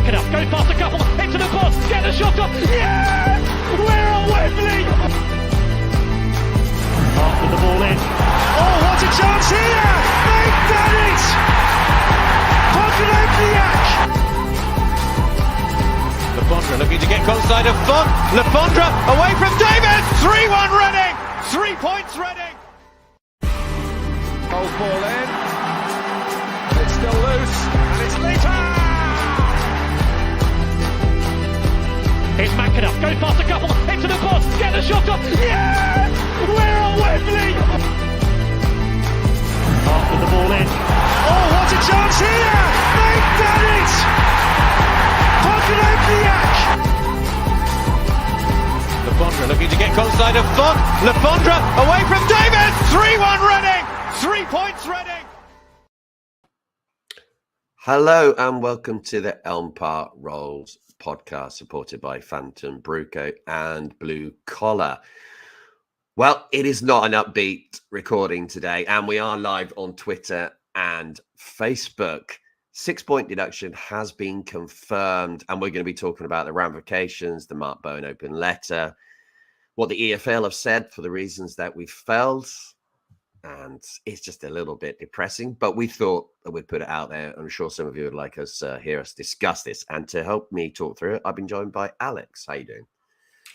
backing up, goes past a couple, into the box, get the shot off. Yes! We're at Wembley! After the ball in. Oh, what a chance here! They've done it! Podolek! Lafondra looking to get onside of Font. Lafondra away from David. 3-1 Reading. 3 points Reading. Hold ball in. And it's still loose. And it's Lita! Here's backing up, goes past a couple, into the box, get the shot off. Yes! We're at Wembley! After the ball in. Oh, what a chance here! They've done it! Lafondra looking to get onside of Font. Lafondra away from David. 3-1 Reading. 3 points Reading. Hello and welcome to the Elm Park Rolls podcast, supported by Phantom Bruco and Blue Collar. Well, it is not an upbeat recording today, and we are live on Twitter and Facebook. 6 Point Deduction has been confirmed, and we're going to be talking about the ramifications, the Mark Bowen open letter, what the EFL have said for the reasons that we felt, and it's just a little bit depressing, but we thought that we'd put it out there. I'm sure some of you would like us hear us discuss this, and to help me talk through it, I've been joined by Alex. How you doing?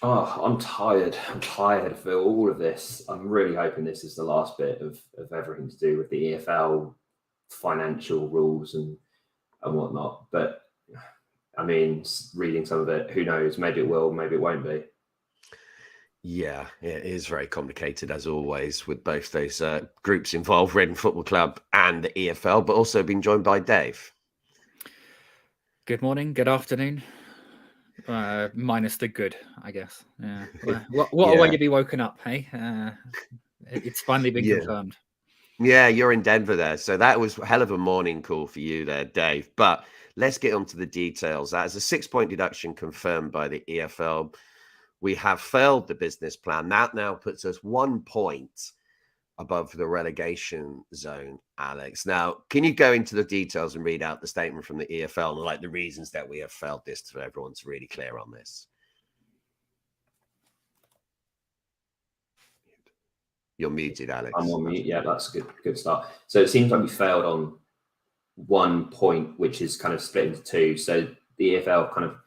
Oh, I'm tired. I'm tired of all of this. I'm really hoping this is the last bit of everything to do with the EFL financial rules and whatnot. But I mean, reading some of it, who knows? Maybe it will, maybe it won't be. Yeah, it is very complicated as always with both those groups involved, Reading Football Club and the EFL, but also being joined by Dave. Good morning, good afternoon. Minus the good, I guess. Yeah. What a way to be woken up, hey? It's finally been confirmed. Yeah, you're in Denver there. So that was a hell of a morning call for you there, Dave. But let's get on to the details. That is a 6 point deduction confirmed by the EFL. We have failed the business plan. That now puts us 1 point above the relegation zone, Alex. Now, can you go into the details and read out the statement from the EFL and like the reasons that we have failed this for everyone to really clear on this? You're muted, Alex. I'm on mute. Yeah, that's a good start. So it seems like we failed on 1 point, which is kind of split into two. So the EFL kind of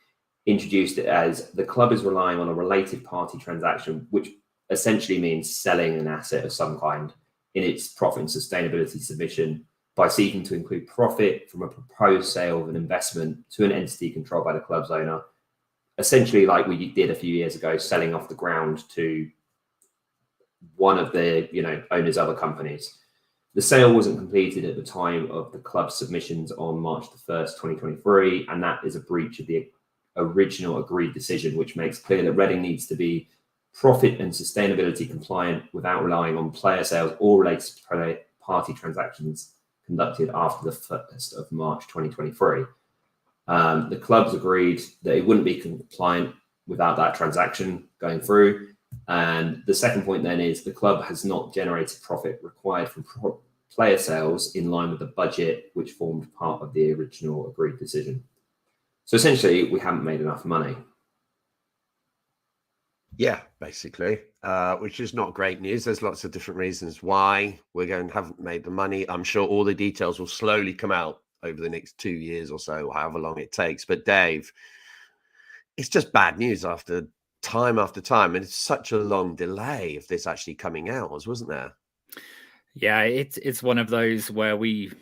introduced it as the club is relying on a related party transaction, which essentially means selling an asset of some kind in its profit and sustainability submission by seeking to include profit from a proposed sale of an investment to an entity controlled by the club's owner, essentially like we did a few years ago, selling off the ground to one of the owner's other companies. The sale wasn't completed at the time of the club's submissions on March the 1st, 2023, and that is a breach of the original agreed decision, which makes clear that Reading needs to be profit and sustainability compliant without relying on player sales or related party transactions conducted after the 1st of March 2023. The clubs agreed that it wouldn't be compliant without that transaction going through. And the second point then is the club has not generated profit required from player sales in line with the budget, which formed part of the original agreed decision. So essentially, we haven't made enough money. Yeah, basically, which is not great news. There's lots of different reasons why haven't made the money. I'm sure all the details will slowly come out over the next 2 years or so, however long it takes. But Dave, it's just bad news after time, and it's such a long delay of this actually coming out, wasn't there? Yeah, it's one of those where we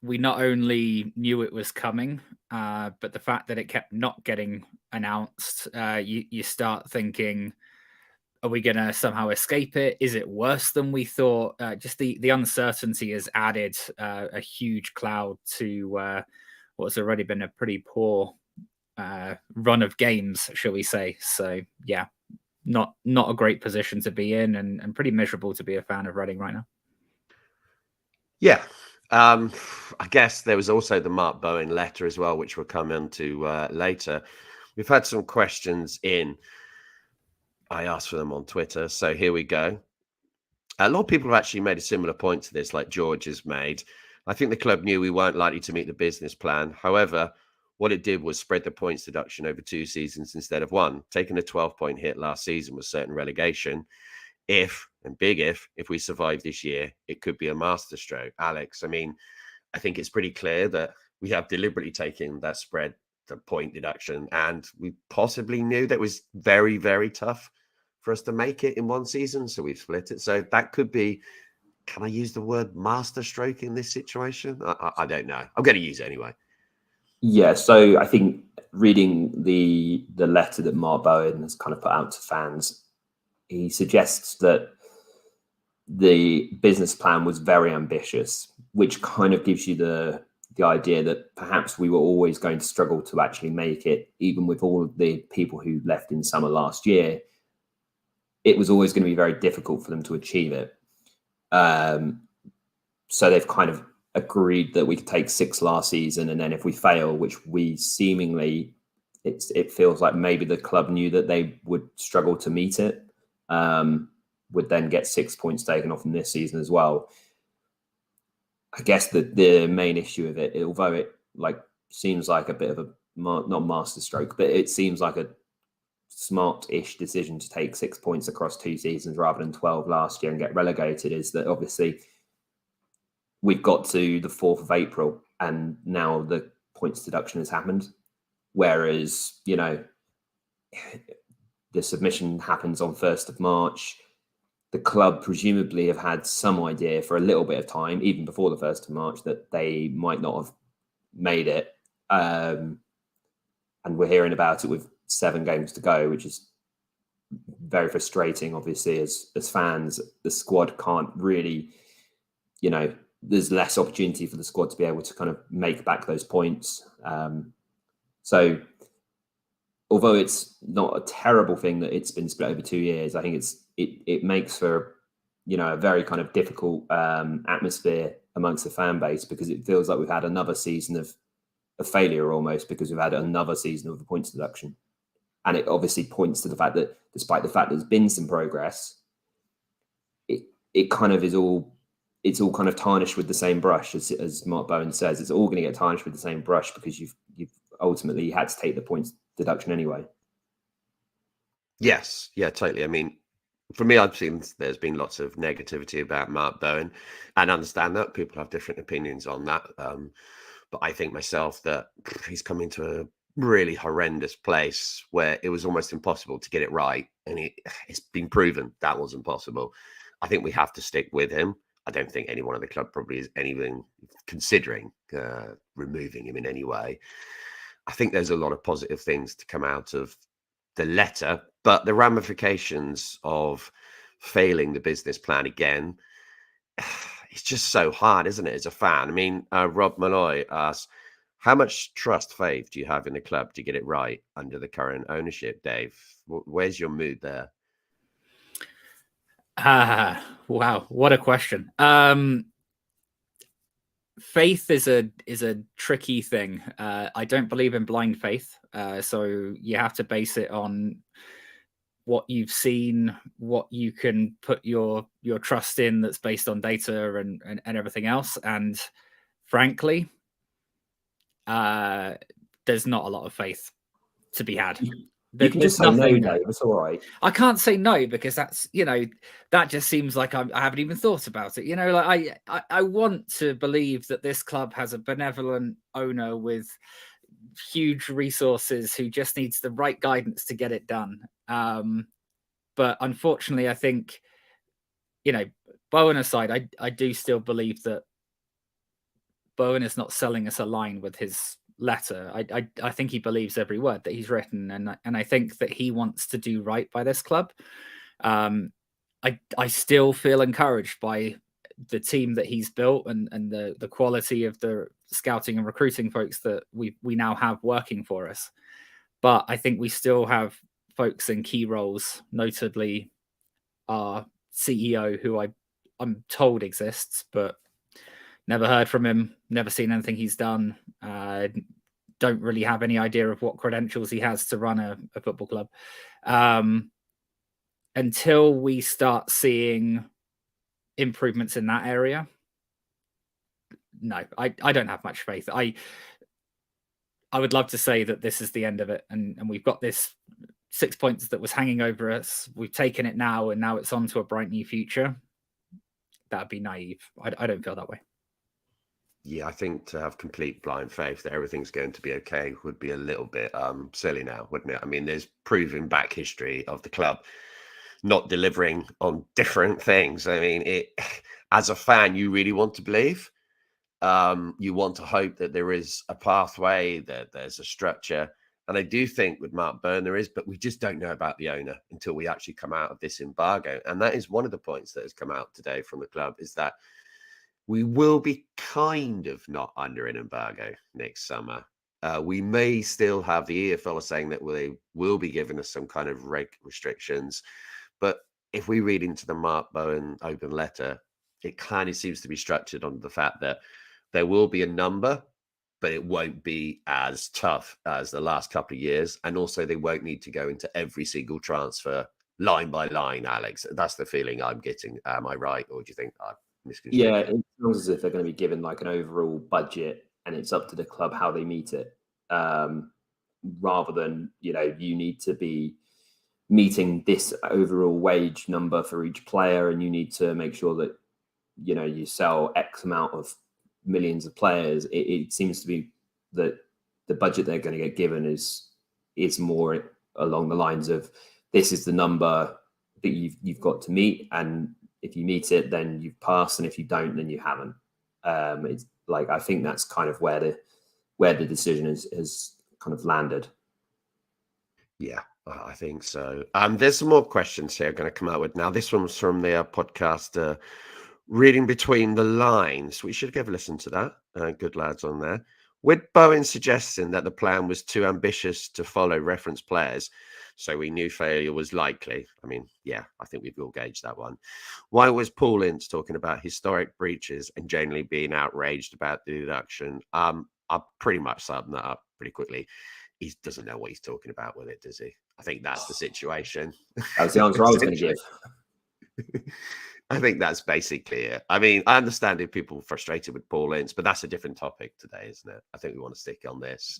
not only knew it was coming, but the fact that it kept not getting announced, you start thinking, are we going to somehow escape it? Is it worse than we thought? Just the uncertainty has added a huge cloud to what's already been a pretty poor run of games, shall we say. So, yeah, not a great position to be in and pretty miserable to be a fan of Reading right now. Yeah. I guess there was also the Mark Bowen letter as well, which we'll come into later. We've had some questions in. I asked for them on Twitter, so here we go. A lot of people have actually made a similar point to this, like George has made. I think the club knew we weren't likely to meet the business plan. However, what it did was spread the points deduction over 2 seasons instead of one. Taking a 12-point hit last season was certain relegation. If we survive this year, it could be a masterstroke. Alex, I mean, I think it's pretty clear that we have deliberately taken that spread, the point deduction, and we possibly knew that was very, very tough for us to make it in one season, so we've split it. So that could be, can I use the word masterstroke in this situation? I don't know. I'm going to use it anyway. Yeah, so I think reading the letter that Mark Bowen has kind of put out to fans, he suggests that the business plan was very ambitious, which kind of gives you the idea that perhaps we were always going to struggle to actually make it, even with all of the people who left in summer last year. It was always going to be very difficult for them to achieve it. So they've kind of agreed that we could take 6 last season, and then if we fail, which we seemingly, it feels like maybe the club knew that they would struggle to meet it, would then get 6 points taken off in this season as well. I guess the main issue of it, although it seems like a bit of a not masterstroke, but it seems like a smart-ish decision to take 6 points across 2 seasons rather than 12 last year and get relegated, is that obviously we've got to the 4th of April and now the points deduction has happened. Whereas, the submission happens on 1st of March. The club presumably have had some idea for a little bit of time, even before the 1st of March, that they might not have made it. And we're hearing about it with 7 games to go, which is very frustrating, obviously, as fans. The squad can't really, there's less opportunity for the squad to be able to kind of make back those points. So although it's not a terrible thing that it's been split over 2 years, I think it makes for, a very kind of difficult atmosphere amongst the fan base, because it feels like we've had another season of failure almost, because we've had another season of the points deduction. And it obviously points to the fact that despite the fact there's been some progress, it kind of is it's all kind of tarnished with the same brush, as Mark Bowen says. It's all going to get tarnished with the same brush because you've ultimately had to take the points deduction anyway. Yes, yeah, totally. I mean, for me, I've seen there's been lots of negativity about Mark Bowen, and understand that people have different opinions on that. But I think myself that he's come into a really horrendous place where it was almost impossible to get it right, and it's been proven that wasn't possible. I think we have to stick with him. I don't think anyone at the club probably is anything considering removing him in any way. I think there's a lot of positive things to come out of the letter, but the ramifications of failing the business plan again, it's just so hard, isn't it, as a fan? I mean, Rob Malloy asks, how much faith do you have in the club to get it right under the current ownership, Dave? Where's your mood there? Wow, what a question. Faith is a tricky thing. I don't believe in blind faith. So you have to base it on what you've seen, what you can put your trust in, that's based on data and everything else. And frankly, there's not a lot of faith to be had. You can just say no, Dave. It's all right. I can't say no, because that's, that just seems like I haven't even thought about it. I want to believe that this club has a benevolent owner with huge resources who just needs the right guidance to get it done. But unfortunately, I think, Bowen aside, I do still believe that Bowen is not selling us a line with his letter. I think he believes every word that he's written, and I think that he wants to do right by this club. I still feel encouraged by the team that he's built and the quality of the scouting and recruiting folks that we now have working for us. But I think we still have folks in key roles, notably our CEO, who I'm told exists, but never heard from him, never seen anything he's done. Don't really have any idea of what credentials he has to run a football club. Until we start seeing improvements in that area, no, I don't have much faith. I would love to say that this is the end of it, and we've got this 6 points that was hanging over us. We've taken it now, and now it's on to a bright new future. That'd be naive. I don't feel that way. Yeah, I think to have complete blind faith that everything's going to be okay would be a little bit silly now, wouldn't it? I mean, there's proven back history of the club not delivering on different things. I mean, it as a fan, you really want to believe. You want to hope that there is a pathway, that there's a structure. And I do think with Mark Byrne there is, but we just don't know about the owner until we actually come out of this embargo. And that is one of the points that has come out today from the club, is that we will be kind of not under an embargo next summer. We may still have the EFL saying that they will be giving us some kind of restrictions. But if we read into the Mark Bowen open letter, it kind of seems to be structured on the fact that there will be a number, but it won't be as tough as the last couple of years. And also they won't need to go into every single transfer line by line, Alex. That's the feeling I'm getting. Am I right? Or do you think I've misconstrued? Yeah, it sounds as if they're going to be given like an overall budget and it's up to the club how they meet it. Rather than, you need to be meeting this overall wage number for each player, and you need to make sure that, you sell X amount of millions of players. It seems to be that the budget they're going to get given is more along the lines of, this is the number that you've got to meet, and if you meet it, then you've passed, and if you don't, then you haven't. It's like, I think that's kind of where the decision is kind of landed. Yeah, I think so. There's some more questions here I'm going to come out with now. This one's from the podcast Reading Between the Lines. We should give a listen to that. Good lads on there. With Bowen suggesting that the plan was too ambitious to follow reference players, so we knew failure was likely. I mean, yeah, I think we've all gauged that one. Why was Paul Ince talking about historic breaches and generally being outraged about the deduction? I'll pretty much sum that up pretty quickly. He doesn't know what he's talking about with it, does he? I think that's the situation. That was the answer I was going to give. I think that's basically it. I mean, I understand if people are frustrated with Paul Ince, but that's a different topic today, isn't it? I think we want to stick on this.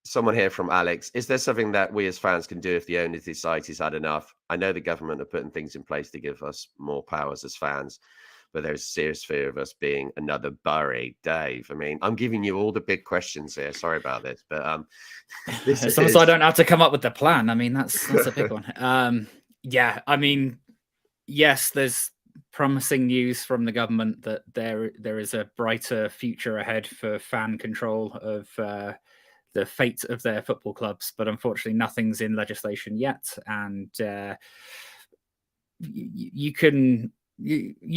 Someone here from Alex. Is there something that we as fans can do if the owner decides he's had enough? I know the government are putting things in place to give us more powers as fans, but there's serious fear of us being another Bury. Dave, I mean, I'm giving you all the big questions here. Sorry about this, but so I don't have to come up with the plan. I mean, that's a big one. Yeah, I mean, yes, there's promising news from the government that there is a brighter future ahead for fan control of the fate of their football clubs, but unfortunately nothing's in legislation yet, and you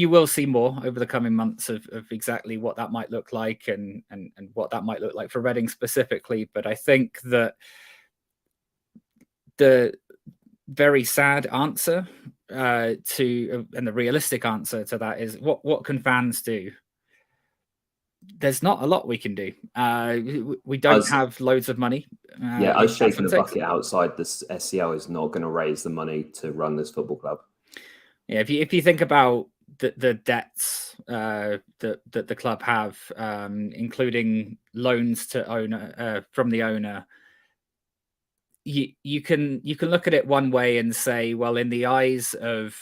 will see more over the coming months of exactly what that might look like and what that might look like for Reading specifically. But I think that the very sad answer and the realistic answer to that is, what can fans do? There's not a lot we can do. We don't have loads of money. Us shaking a bucket outside this SCL is not going to raise the money to run this football club. Yeah, if you think about the debts that the club have, including loans to owner from the owner, you can look at it one way and say, well, in the eyes of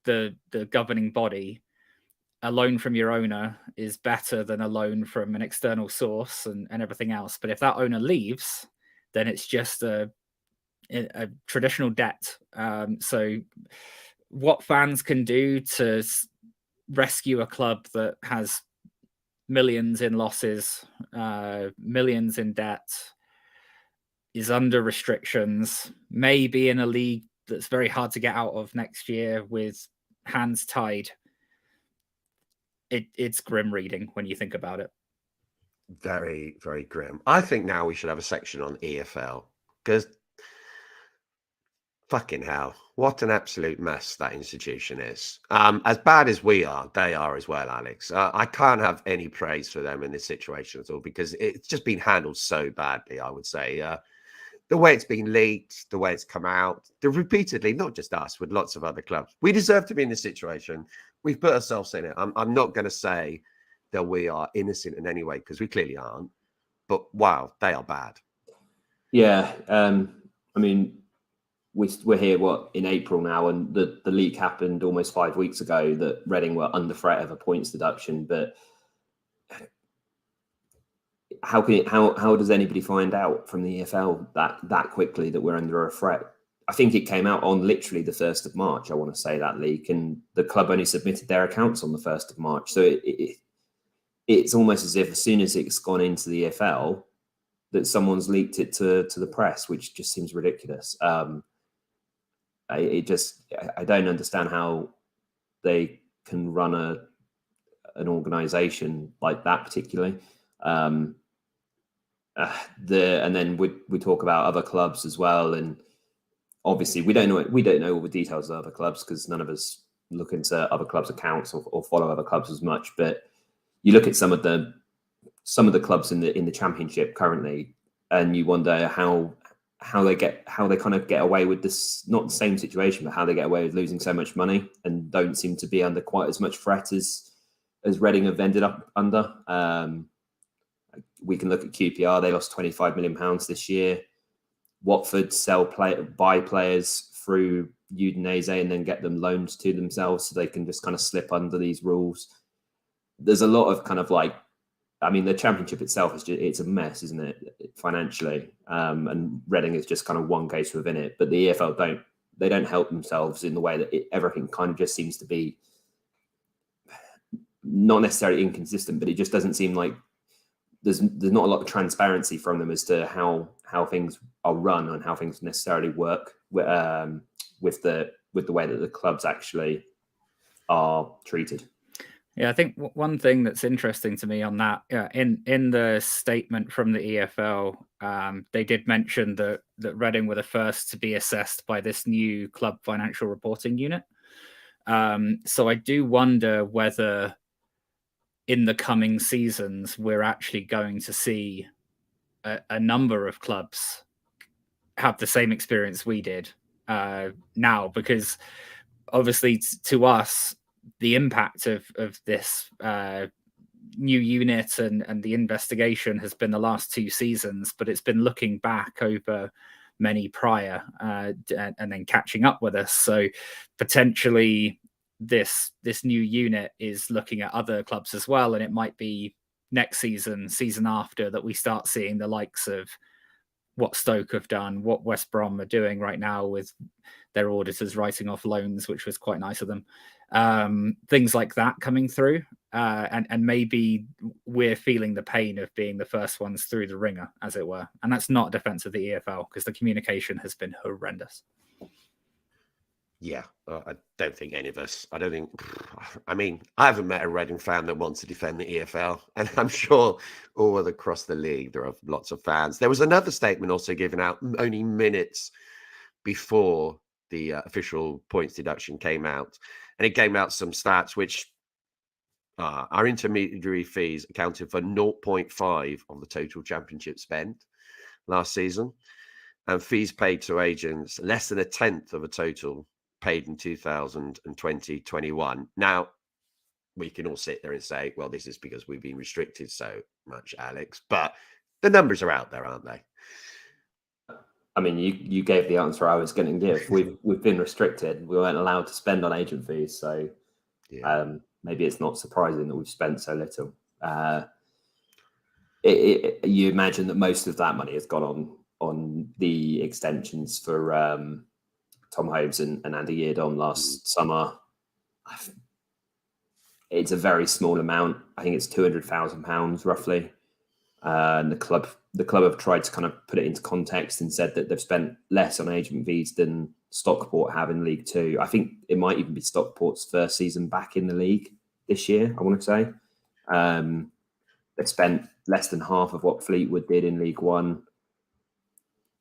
the governing body, a loan from your owner is better than a loan from an external source and everything else. But if that owner leaves, then it's just a traditional debt. So what fans can do to rescue a club that has millions in losses, millions in debt, is under restrictions, maybe in a league that's very hard to get out of next year with hands tied. It's grim reading when you think about it. Very, very grim. I think now we should have a section on EFL, because fucking hell, what an absolute mess that institution is. As bad as we are, they are as well, Alex. I can't have any praise for them in this situation at all, because it's just been handled so badly, I would say. The way it's been leaked, the way it's come out, repeatedly, not just us, with lots of other clubs. We deserve to be in this situation. We've put ourselves in it. I'm not going to say that we are innocent in any way, because we clearly aren't. But wow, they are bad. Yeah, I mean, we're here in April now, and the leak happened almost 5 weeks ago that Reading were under threat of a points deduction. But how does anybody find out from the EFL that quickly that we're under a threat? I think it came out on literally the 1st of March. I want to say that leak, and the club only submitted their accounts on the 1st of March. So it's almost as if as soon as it's gone into the EFL, that someone's leaked it to the press, which just seems ridiculous. I don't understand how they can run an organisation like that, particularly. And then we talk about other clubs as well, and obviously we don't know all the details of other clubs because none of us look into other clubs' accounts or follow other clubs as much. But you look at some of the clubs in the Championship currently, and you wonder how they kind of get away with this, not the same situation, but how they get away with losing so much money and don't seem to be under quite as much threat as Reading have ended up under. We can look at QPR; they lost £25 million this year. Watford buy players through Udinese and then get them loaned to themselves, so they can just kind of slip under these rules. There's a lot of kind of like, I mean, the Championship itself it's a mess, isn't it, financially? And Reading is just kind of one case within it. But the EFL don't help themselves in the way that everything kind of just seems to be not necessarily inconsistent, but it just doesn't seem like there's not a lot of transparency from them as to how things are run and how things necessarily work with the way that the clubs actually are treated. Yeah, I think one thing that's interesting to me on that, in the statement from the EFL, they did mention that Reading were the first to be assessed by this new club financial reporting unit. So I do wonder whether in the coming seasons we're actually going to see a number of clubs have the same experience we did now, because obviously to us, the impact of this new unit and the investigation has been the last 2 seasons, but it's been looking back over many prior and then catching up with us. So potentially this new unit is looking at other clubs as well, and it might be next season after that we start seeing the likes of what Stoke have done, what West Brom are doing right now with their auditors writing off loans, which was quite nice of them. Things like that coming through, and maybe we're feeling the pain of being the first ones through the ringer, as it were. And that's not a defense of the EFL, because the communication has been horrendous. Yeah, I don't think any of us. I mean, I haven't met a Reading fan that wants to defend the EFL, and I'm sure all across the league there are lots of fans. There was another statement also given out only minutes before the official points deduction came out, and it came out some stats which our intermediary fees accounted for 0.5 of the total Championship spend last season, and fees paid to agents less than a tenth of a total paid in 2020-21. Now, we can all sit there and say, well, this is because we've been restricted so much, Alex, but the numbers are out there, aren't they? I mean, you gave the answer I was going to give. We've been restricted. We weren't allowed to spend on agent fees, so maybe it's not surprising that we've spent so little. You imagine that most of that money has gone on the extensions for Tom Hobbs and Andy Yeardon last summer. It's a very small amount. I think it's £200,000 roughly. And the club have tried to kind of put it into context and said that they've spent less on agent fees than Stockport have in League Two. I think it might even be Stockport's first season back in the league this year, I want to say. They've spent less than half of what Fleetwood did in League One.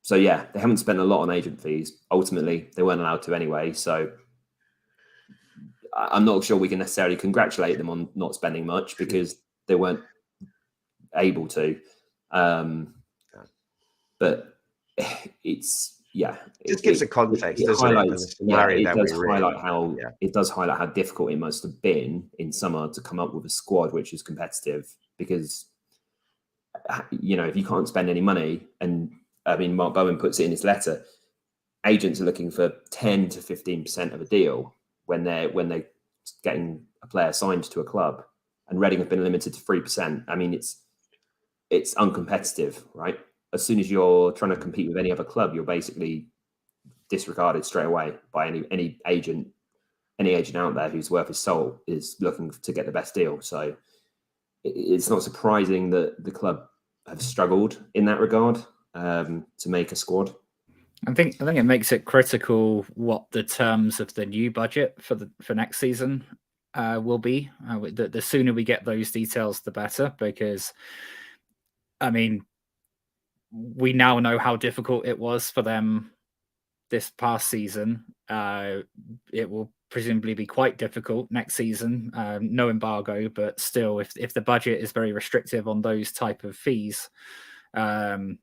So yeah, they haven't spent a lot on agent fees. Ultimately, they weren't allowed to anyway. So I'm not sure we can necessarily congratulate them on not spending much because they weren't able to. But it's just gives a context, doesn't it? And the scenario that does we're in. It does highlight how difficult it must have been in summer to come up with a squad which is competitive, because if you can't spend any money, and I mean Mark Bowen puts it in his letter, agents are looking for 10 to 15% of a deal when they're getting a player signed to a club, and Reading have been limited to 3%. I mean, it's uncompetitive, right? As soon as you're trying to compete with any other club, you're basically disregarded straight away by any agent. Any agent out there who's worth his salt is looking to get the best deal. So it's not surprising that the club have struggled in that regard to make a squad. I think it makes it critical what the terms of the new budget for next season will be. The sooner we get those details, the better, because I mean, we now know how difficult it was for them this past season. It will presumably be quite difficult next season. No embargo, but still, if the budget is very restrictive on those type of fees, then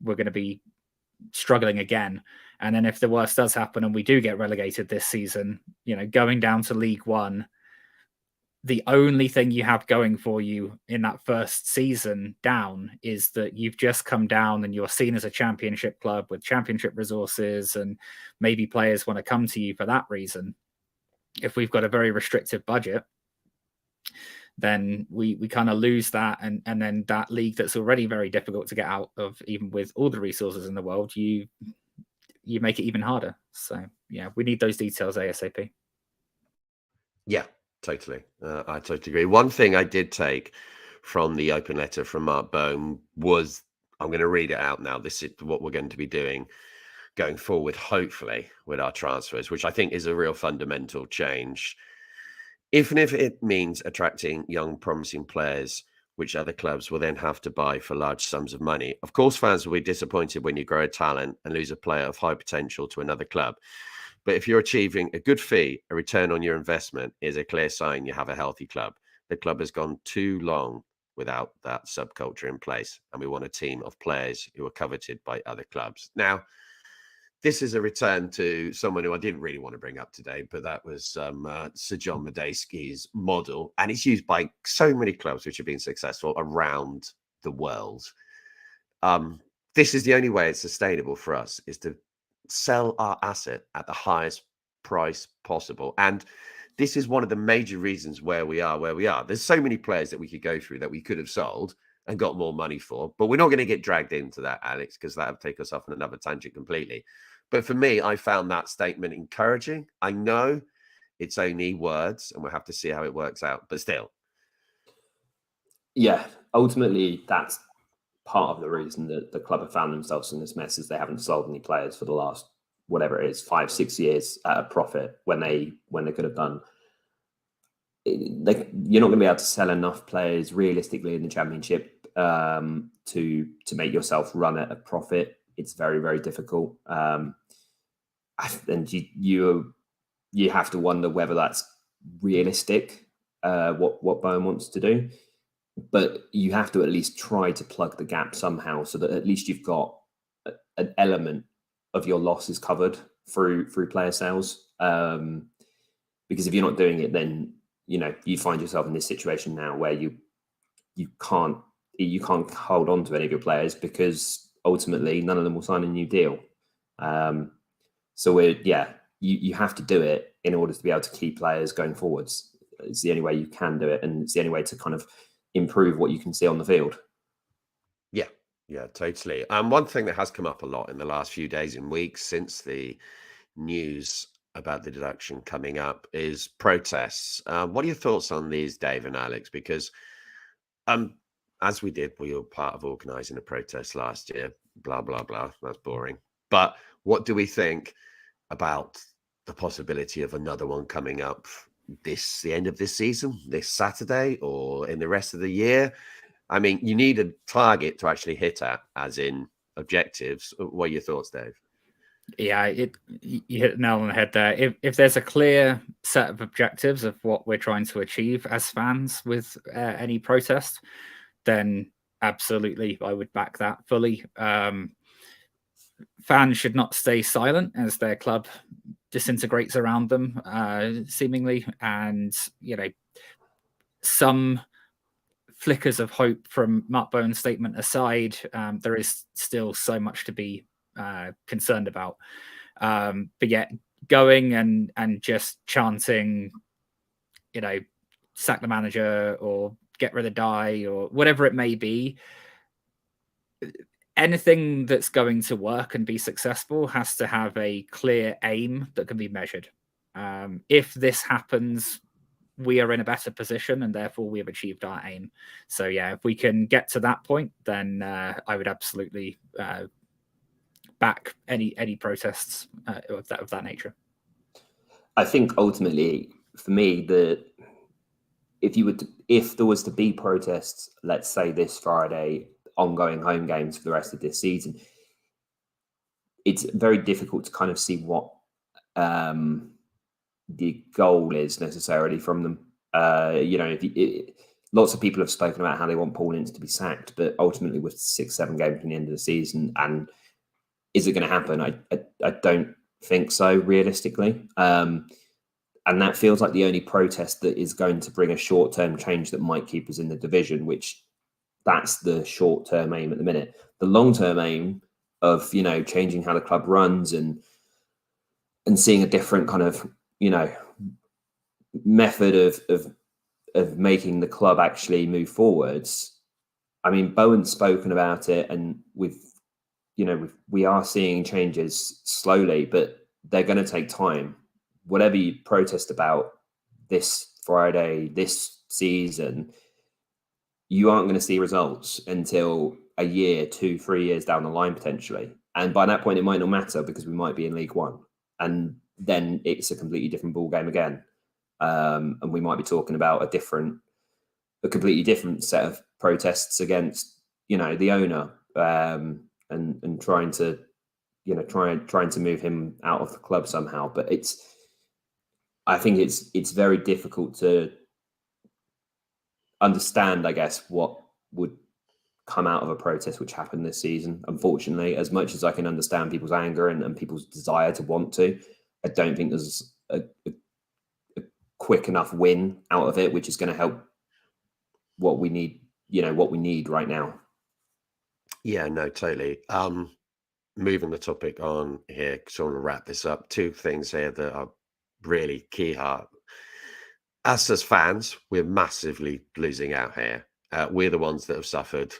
we're going to be struggling again. And then if the worst does happen and we do get relegated this season, going down to League One, the only thing you have going for you in that first season down is that you've just come down and you're seen as a championship club with championship resources, and maybe players want to come to you for that reason. If we've got a very restrictive budget, then we kind of lose that, and then that league that's already very difficult to get out of, even with all the resources in the world, you make it even harder. So yeah, we need those details ASAP. Yeah, totally. I totally agree. One thing I did take from the open letter from Mark Bowen was, I'm going to read it out now. This is what we're going to be doing going forward, hopefully, with our transfers, which I think is a real fundamental change. Even if it means attracting young, promising players, which other clubs will then have to buy for large sums of money. Of course, fans will be disappointed when you grow a talent and lose a player of high potential to another club. But if you're achieving a good fee, a return on your investment is a clear sign you have a healthy club. The club has gone too long without that subculture in place, and we want a team of players who are coveted by other clubs. Now, this is a return to someone who I didn't really want to bring up today, but that was Sir John Madejski's model. And it's used by so many clubs which have been successful around the world. This is the only way it's sustainable for us, is to sell our asset at the highest price possible. And this is one of the major reasons where we are where we are. There's so many players that we could go through that we could have sold and got more money for, but we're not going to get dragged into that, Alex, because that would take us off on another tangent completely. But for me, I found that statement encouraging. I know it's only words and we'll have to see how it works out, but still. Yeah, ultimately, that's part of the reason that the club have found themselves in this mess, is they haven't sold any players for the last, whatever it is, 5-6 years at a profit when they could have done. You're not going to be able to sell enough players realistically in the Championship to make yourself run at a profit. It's very, very difficult. And you have to wonder whether that's realistic, what Bowen wants to do. But you have to at least try to plug the gap somehow, so that at least you've got an element of your losses covered through player sales. Because if you're not doing it, then you find yourself in this situation now where you can't hold on to any of your players, because ultimately none of them will sign a new deal. So you have to do it in order to be able to keep players going forwards. It's the only way you can do it, and it's the only way to kind of improve what you can see on the field. Yeah, totally. One thing that has come up a lot in the last few days and weeks since the news about the deduction coming up is protests. What are your thoughts on these, Dave and Alex? Because as we were part of organising a protest last year, blah, blah, blah. That's boring. But what do we think about the possibility of another one coming up the end of this season, this Saturday, or in the rest of the year? I mean, you need a target to actually hit at, as in objectives. What are your thoughts, Dave? Yeah, you hit the nail on the head there. If there's a clear set of objectives of what we're trying to achieve as fans with any protest, then absolutely, I would back that fully. fans should not stay silent as their club disintegrates around them, seemingly. And, some flickers of hope from Mark Bowen's statement aside, there is still so much to be concerned about. But yet, going and just chanting, sack the manager or get rid of Dye or whatever it may be, anything that's going to work and be successful has to have a clear aim that can be measured. If this happens, we are in a better position and therefore we have achieved our aim. So yeah, if we can get to that point, then I would absolutely back any protests of that nature. I think ultimately, for me, if there was to be protests, let's say this Friday, ongoing home games for the rest of this season, it's very difficult to kind of see what the goal is necessarily from them. Lots of people have spoken about how they want Paul Ince to be sacked, but ultimately with 6-7 games from the end of the season, and is it going to happen? I don't think so, realistically. And that feels like the only protest that is going to bring a short-term change that might keep us in the division, which that's the short-term aim at the minute. The long-term aim of, changing how the club runs and seeing a different kind of, method of making the club actually move forwards. I mean, Bowen's spoken about it, and we are seeing changes slowly, but they're going to take time. Whatever you protest about this Friday, this season, you aren't going to see results until a year, 2-3 years down the line, potentially. And by that point, it might not matter because we might be in League One. And then it's a completely different ball game again. And we might be talking about a completely different set of protests against, the owner, and trying to move him out of the club somehow. But I think it's very difficult to understand, I guess, what would come out of a protest which happened this season. Unfortunately, as much as I can understand people's anger and people's desire to want to, I don't think there's a quick enough win out of it, which is going to help what we need right now. Yeah, no, totally. Moving the topic on here, so I want to wrap this up. 2 things here that are really key. Us as fans, we're massively losing out here. We're the ones that have suffered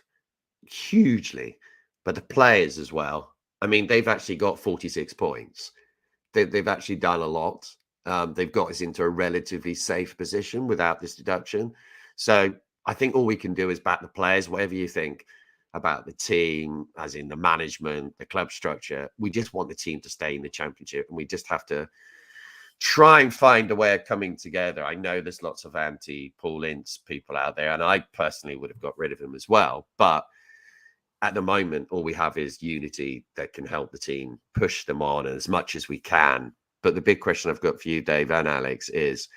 hugely, but the players as well. I mean, they've actually got 46 points. They've actually done a lot. They've got us into a relatively safe position without this deduction. So I think all we can do is back the players, whatever you think about the team, as in the management, the club structure. We just want the team to stay in the Championship, and we just have to try and find a way of coming together. I know there's lots of anti-Paul Ince people out there, and I personally would have got rid of him as well. But at the moment, all we have is unity that can help the team push them on as much as we can. But the big question I've got for you, Dave and Alex, is,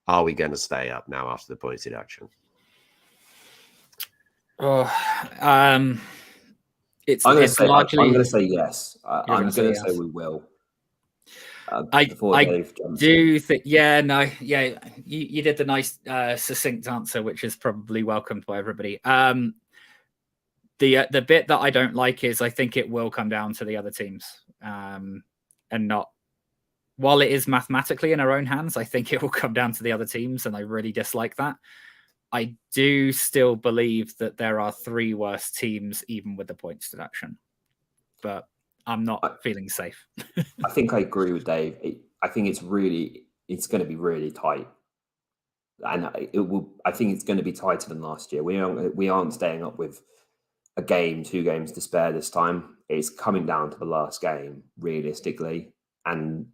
are we going to stay up now after the points deduction? I'm going to say yes. I'm going to say we will. I do think, you did the nice succinct answer, which is probably welcomed by everybody. The bit that I don't like is I think it will come down to the other teams, and not, while it is mathematically in our own hands, I think it will come down to the other teams, and I really dislike that. I do still believe that there are 3 worse teams, even with the points deduction, but I'm not feeling safe. I think I agree with Dave. I think it's going to be really tight, and I think it's going to be tighter than last year. We aren't staying up with a game, 2 games to spare this time. It's coming down to the last game, realistically, and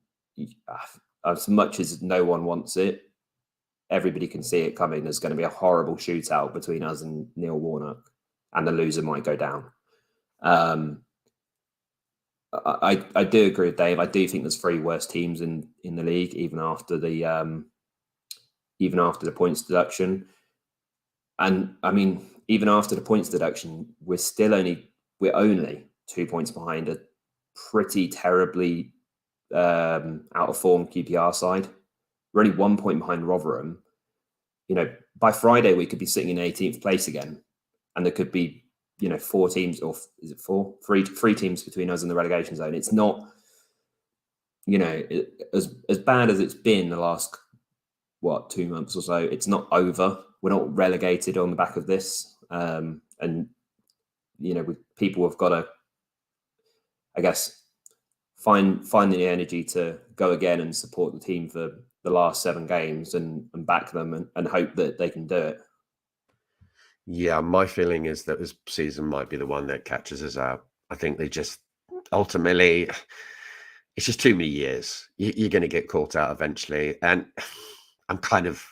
as much as no one wants it, everybody can see it coming. There's going to be a horrible shootout between us and Neil Warnock, and the loser might go down. I do agree with Dave. I do think there's 3 worse teams in the league, even after the points deduction. And I mean, even after the points deduction, we're only 2 points behind pretty terribly out of form QPR side. We're only 1 point behind Rotherham. You know, by Friday we could be sitting in 18th place again, and there could be, you know, 4 teams, or is it 4? 3 teams between us and the relegation zone. It's not, you know, as bad as it's been the last 2 months or so. It's not over. We're not relegated on the back of this, and you know, people have got to, I guess, find the energy to go again and support the team for the last 7 games and back them and hope that they can do it. Yeah, my feeling is that this season might be the one that catches us out. I think they just ultimately, it's just too many years. You're going to get caught out eventually. And I'm kind of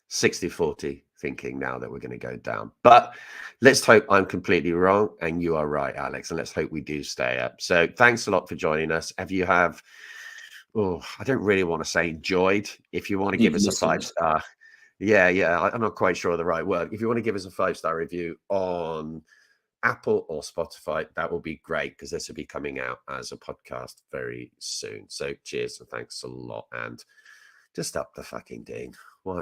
60-40 thinking now that we're going to go down. But let's hope I'm completely wrong and you are right, Alex. And let's hope we do stay up. So thanks a lot for joining us. I don't really want to say enjoyed. If you want to give us a 5-star. Yeah, I'm not quite sure of the right word. If you want to give us a 5-star review on Apple or Spotify, that will be great, because this will be coming out as a podcast very soon. So cheers and thanks a lot. And just up the fucking Dean. Why